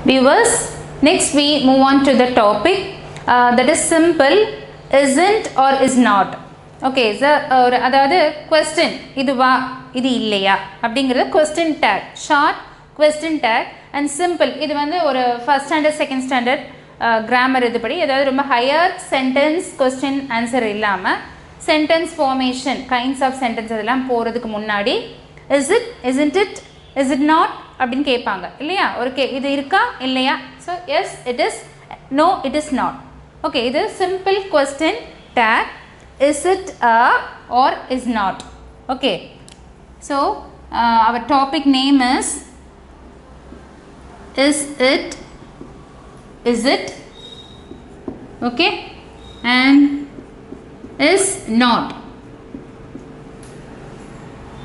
Viewers, next we move on to the topic that is simple, isn't or is not. Okay, so அதாவது question இதுவா இது இல்லையா அப்படிங்கிறது question tag, short question tag and simple. இது வந்து ஒரு first standard second standard grammar இதுபடி அதாவது ரொம்ப higher sentence question answer இல்லாம sentence formation kinds of sentence அதெல்லாம் போறதுக்கு முன்னாடி is it, isn't it, is it not அப்படினு கேட்பாங்க இல்லையா? ஒரு இது இருக்கா இல்லையா? So yes it is, no it is not. Okay, இது simple question tag, is it a or is not. Okay, so our topic name is it, is it, okay, and is not.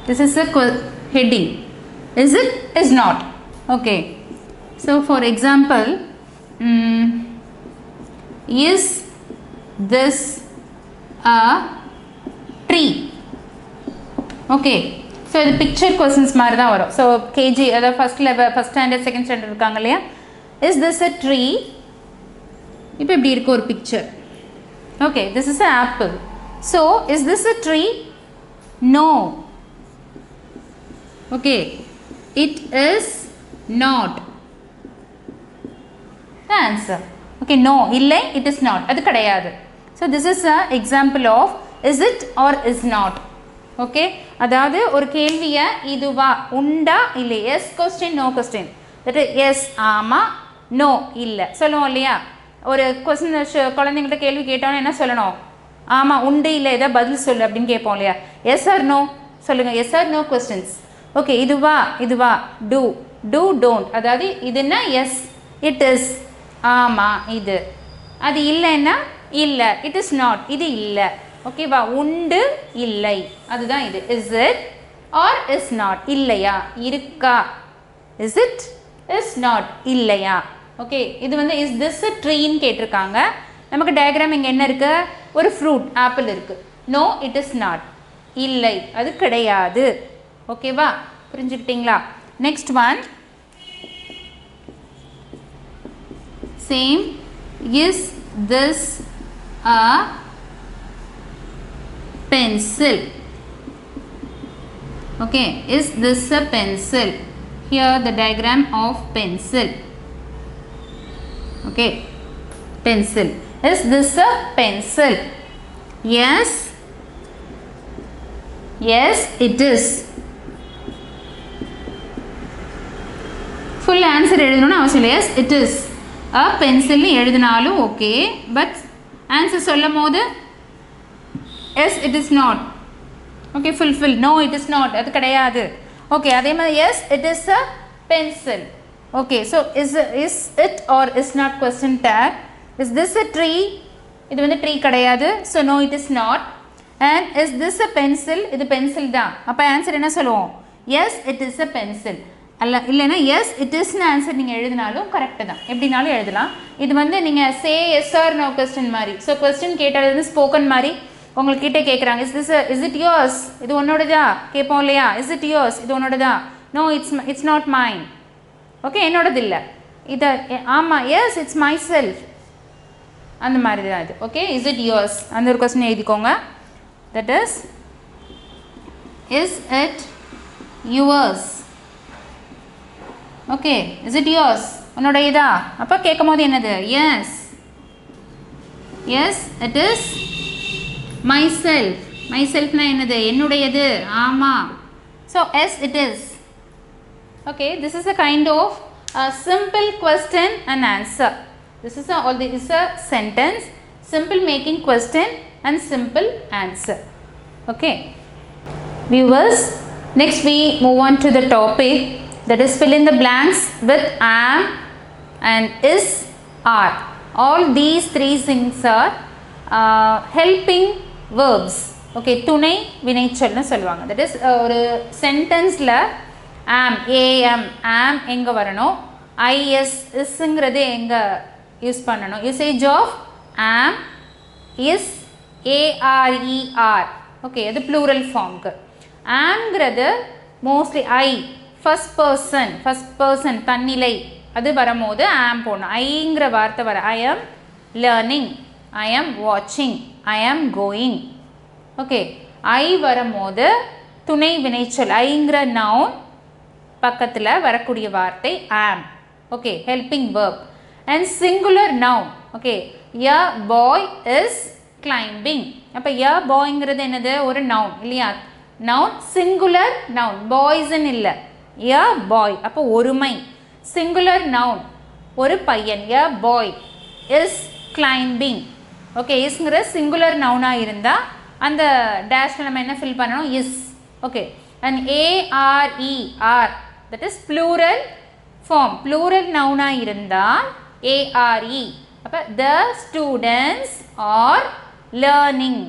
This is the heading, is it, is not. Okay, so for example, is this a tree? Okay, so the picture questions மாதிரி தான் வரும். So KG அதாவது first level first standard second standard இருக்காங்க இல்லையா? Is this a tree? இப்போ இப்படி இருக்கு ஒரு picture. Okay, this is an apple. So is this a tree? No. Okay, it is not. The answer. Okay, no இல்லை it is not, அது கிடையாது. So this is an example of is it or is not. Okay, அதாவது ஒரு கேள்வியை இதுவா உண்டா இல்லை, yes question no question, that is yes ஆமா no இல்லை சொல்லுவோம் இல்லையா? ஒரு கொஸ்டின் குழந்தைங்கள்ட்ட கேள்வி கேட்டோன்னு என்ன சொல்லணும்? ஆமாம் உண்டு இல்லை ஏதாவது பதில் சொல்லு அப்படின்னு கேட்போம் இல்லையா? எஸ் ஆர் நோ சொல்லுங்கள், yes or no questions. Okay, இதுவா டூ டோன்ட், அதாவது இதுன்னா எஸ், இட் இஸ் ஆமாம் இது, அது இல்லைன்னா இல்லை, இட் இஸ் நாட் இது இல்லை. ஓகேவா? உண்டு இல்லை அதுதான் இது. Is it or is not, இல்லையா இருக்கா, இஸ் இட் இஸ் நாட் இல்லையா. ஓகே, இது வந்து இஸ் திஸ் அ ட்ரீன்னு கேட்டிருக்காங்க. நமக்கு டயக்ராம் இங்கே என்ன இருக்கு? ஒரு ஃப்ரூட் ஆப்பிள் இருக்கு. நோ இட் இஸ் நாட், இல்லை அது கிடையாது. ஓகேவா? புரிஞ்சுக்கிட்டீங்களா? Next one same. Is this a pencil? Okay, is this a pencil? Here the diagram of pencil. Okay, pencil. Is this a pencil? Yes, yes it is. Full answer எழுதணும்னு அவசியம் இல்லை. Yes it is a pencil னு எழுதினாலும் okay, but answer சொல்லும் போது yes it is not. Okay, fulfill. No it is not, அது கிடையாது. Okay, அதே மாதிரி yes it is a pencil. Okay, so is it or is not question tag. Is this a tree? இது வந்து tree கிடையாது, so no it is not. And is this a pencil? இது pencil தான், அப்போ answer என்ன சொல்லுவோம்? yes it is a pencil. அல்ல இல்லைன்னா yes it is னு ஆன்சர் நீங்கள் எழுதினாலும் கரெக்டு தான், எப்படினாலும் எழுதலாம். இது வந்து நீங்கள் say yes or no question மாதிரி. ஸோ கொஸ்டின் கேட்டால் வந்து ஸ்போக்கன் மாதிரி உங்கள்கிட்ட கேட்குறாங்க. இஸ் இட் யோர்ஸ், இது உன்னோடதா கேட்போம் இல்லையா? இஸ் இட் யோர்ஸ், இது உன்னோடதா? No it's not mine. Okay, என்னோடது இல்லை இதை. ஆமாம், எஸ் இட்ஸ் மை செல்ஃப், அந்த மாதிரி தான் இது. ஓகே, இஸ் இட் யோர்ஸ் அந்த ஒரு கொஸ்டின் எழுதிக்கோங்க. That is it yours. Okay, is it yours உன்னோட இதா? அப்போ கேட்கும் போது என்னது? Yes, yes it is myself. myself na enadhu ennudayadu, aama. So yes it is. Okay, this is a kind of a simple question and answer. This is a sentence, simple making question and simple answer. Okay viewers, next we move on to the topic that is fill in the blanks with am and is, are. All these three things are helping verbs. Okay, துணை வினைச்சொல்னு சொல்லுவாங்க. That is ஒரு சென்டென்ஸில் ஆம், AM, ஆம் எங்கே வரணும், IS இஸ்ங்கிறது எங்கே use பண்ணணும், usage of am, is, ஏஆர்இஆர். Okay, அது ப்ளூரல் ஃபார்முக்கு. ஆம்ங்கிறது மோஸ்ட்லி ஐ, ஃபஸ்ட் பர்சன் தன்னிலை அது வரும்போது am போடணும். ஐங்கிற வார்த்தை வர I am learning, I am watching, I am going. Okay, I வரும்போது துணை வினைச்சொல் ஐங்கிற நவுன் பக்கத்தில் வரக்கூடிய வார்த்தை am. Okay, helping verb. And singular noun. Okay, a boy is climbing. அப்போ a boyங்கிறது என்னது? ஒரு நவுன் இல்லையா? நவுன் சிங்குலர் நவுன், பாய்ஸ்ன்னு இல்லை. a boy அப்போ ஒருமை. சிங்குலர் நவுன் ஒரு பையன், a boy is climbing. Okay, இஸ்ங்கிற சிங்குலர் நவுனாக இருந்தால் அந்த டேஷில் நம்ம என்ன ஃபில் பண்ணணும்? Is. Okay, and ARE are that is plural form. Plural நவுனாக இருந்தால் ARE. அப்போ த ஸ்டூடெண்ட்ஸ் ஆர் லேர்னிங்.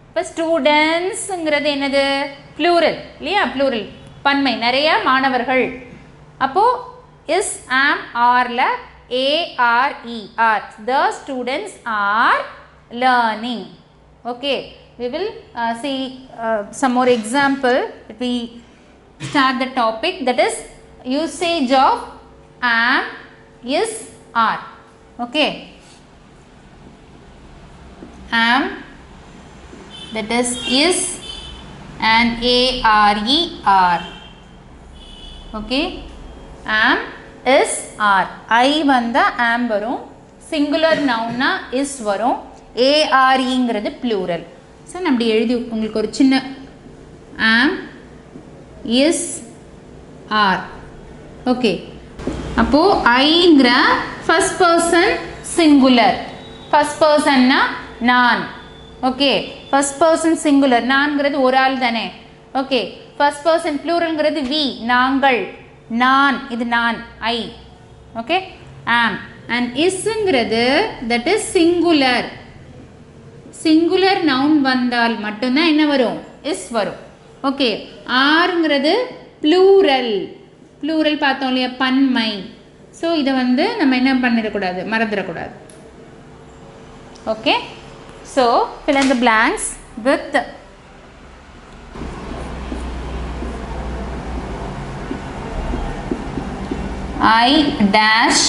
இப்போ ஸ்டூடெண்ட்ஸுங்கிறது என்னது? ப்ளூரல் இல்லையா? ப்ளூரல் பன்மை, நிறைய மாணவர்கள். அப்போது இஸ் ஆம் ஆரில் ARE R the students are learning. Okay, we will see some more example if we start the topic, that is usage of am, is, are. Okay, am, that is and ARE are. Okay, am, is, are. I வந்தா am வரும், singular noun is வரும், AREங்கிறது plural. So நான் அப்படி எழுதி உங்களுக்கு ஒரு சின்ன am, is, are. Okay, அப்போது ஐங்கிற ஃபர்ஸ்ட் பர்சன் சிங்குலர். ஃபர்ஸ்ட் பர்சன்னா நான். ஓகே, ஃபர்ஸ்ட் பர்சன் சிங்குலர், நான்கிறது ஒரு ஆள் தானே. ஓகே, ஃபர்ஸ்ட் பர்சன் ப்ளூரல்ங்கிறது வி, நாங்கள், நான், இது நான், ஐ. Okay, am. அண்ட் இஸ்ங்கிறது that is singular. Singular noun வந்தால் மட்டும்தான் என்ன வரும்? இஸ் வரும். Okay, ஆருங்கிறது plural. ப்ளூரல் பார்த்தோம் இல்லையா? பன்மை. ஸோ இதை நம்ம என்ன பண்ணிடக்கூடாது? மறந்துடக்கூடாது. Okay, so fill in the blanks with I dash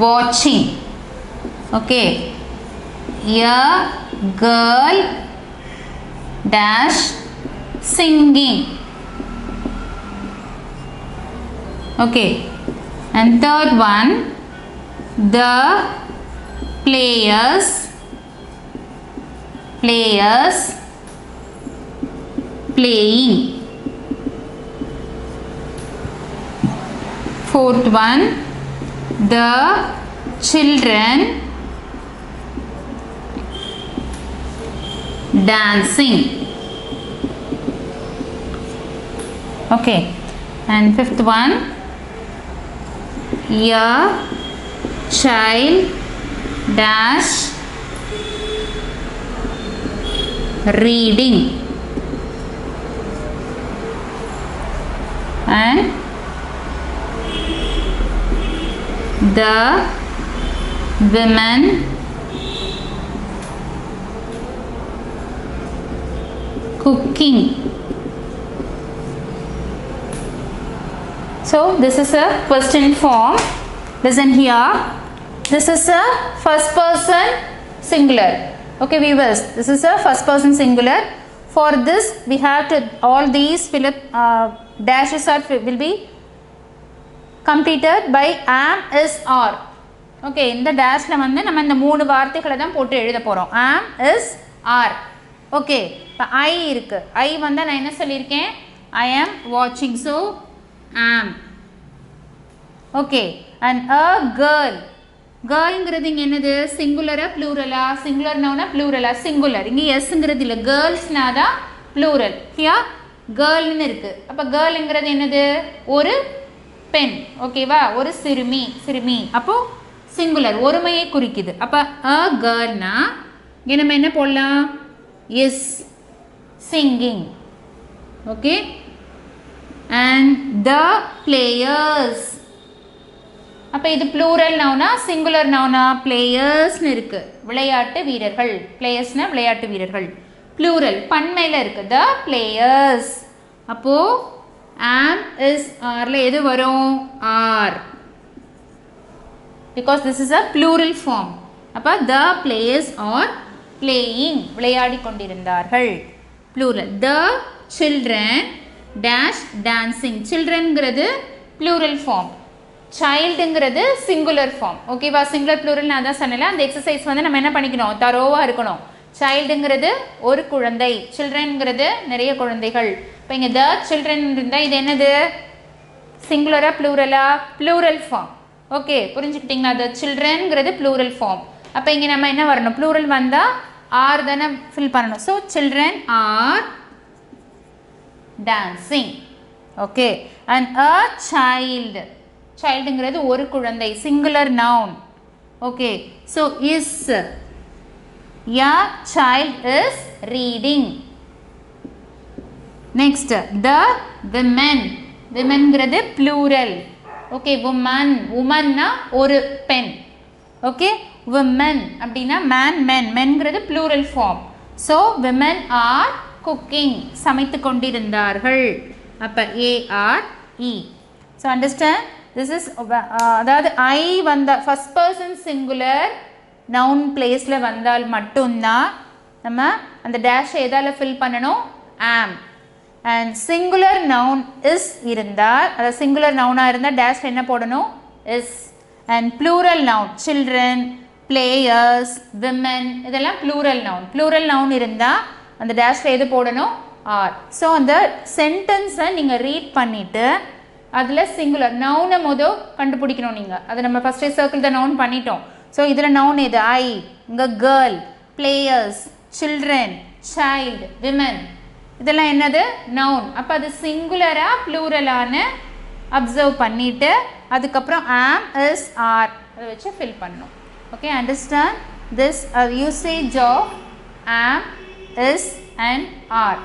watching. Okay, a girl dash singing. Okay, and third one, the players playing. Fourth one, the children dancing. Okay, and fifth one, a child dash reading. And the women cooking. So this is a question form. Listen here. This is a first person singular. Okay viewers, this is a first person singular. For this we have to all these dashes will be completed by am, is, are. Okay, இந்த டேஷ்ல நம்ம இந்த மூணு வார்த்தைகளை தான் போட்டு எழுத போறோம். am, is, are. Okay, இப்போ ஐ இருக்கு. ஐ நான் என்ன சொல்லியிருக்கேன்? I am watching, so am. Okay, and a girl. கேர்ள்ங்கிறது இங்கே என்னது? சிங்குலரா ப்ளூரலா? சிங்குலர் நவுனா ப்ளூரலா? சிங்குலர். இங்கே எஸ்ங்கிறது இல்லை, கேர்ள்ஸ்னா தான் ப்ளூரல். ஹியா கேர்ள்னு இருக்கு. அப்போ கேர்ள்ங்கிறது என்னது? ஒரு பெண். ஓகேவா? ஒரு சிறுமி. அப்போது சிங்குலர், ஒருமையை குறிக்குது. அப்போ அ கேர்ள்னா இங்கே நம்ம என்ன போடலாம்? Is singing. Okay, and the players. அப்போ இது ப்ளூரல் நவுனா சிங்குலர் நவுனா? பிளேயர்ஸ்னு இருக்கு. விளையாட்டு வீரர்கள். பிளேயர்ஸ்னா விளையாட்டு வீரர்கள். ப்ளூரல் பன்மையில் இருக்கு, த பிளேயர்ஸ். அப்போது am, is, areல எது வரும்? R. because this is a plural form. அப்போ the players are playing, விளையாடி கொண்டிருந்தார்கள். plural. the children dash dancing. childrenங்கிறது plural form, childங்கிறது singular form. ஓகேவா? singular plural நான் தான் சொன்னேன். அந்த எக்ஸசைஸ் வந்து நம்ம என்ன பண்ணிக்கணும், தரோவாக இருக்கணும். childங்கிறது ஒரு குழந்தை, childrenங்கிறது நிறைய குழந்தைகள். இப்போ இங்கே the children இருந்தால் இது என்னது, சிங்குலரா ப்ளூரலா? Plural form. ஓகே, புரிஞ்சுக்கிட்டீங்களா? the childrenங்கிறது ப்ளூரல் ஃபார்ம். அப்போ இங்கே நம்ம என்ன வரணும், ப்ளூரல் வந்தால் ஆர் தானே ஃபில் பண்ணணும். So children are dancing. Okay, and a child, childங்கிறது ஒரு குழந்தை, singular noun. Okay, so is, a child is reading. next, the women, womenங்கிறது plural. Okay, woman, womanனா ஒரு பெண். ஓகே, women அப்படின்னா man, men, menங்கிறது plural form. so women are cooking, சமைத்து கொண்டிருந்தார்கள். அப்போ ARE. so understand, this is அதாவது I வந்த first person singular noun placeல வந்தால் மட்டும்தான் நம்ம அந்த டேஷ் எதால ஃபில் பண்ணணும், am. and singular noun is இருந்தால், அதாவது singular noun இருந்தால் டேஷ் என்ன போடணும், is. and plural noun children, players, women இதெல்லாம் plural noun. plural noun இருந்தால் அந்த டேஷ்ல எது போடணும், are. ஸோ அந்த சென்டென்ஸை நீங்கள் ரீட் பண்ணிவிட்டு அதில் சிங்குலர் நவுனை கண்டுபிடிக்கணும் நீங்கள். அதை நம்ம ஃபஸ்ட்டே சர்க்கிள் த நவுன் பண்ணிட்டோம். ஸோ இதில் நவுன் எது, ஐ, இங்கே girl, players, children, child, women, இதெல்லாம் என்னது, நவுன். அப்போ அது சிங்குலரா ப்ளூரலான்னு அப்சர்வ் பண்ணிவிட்டு அதுக்கப்புறம் ஆம், இஸ், ஆர் அதை வச்சு ஃபில் பண்ணணும். Okay, understand this usage of am, is and R.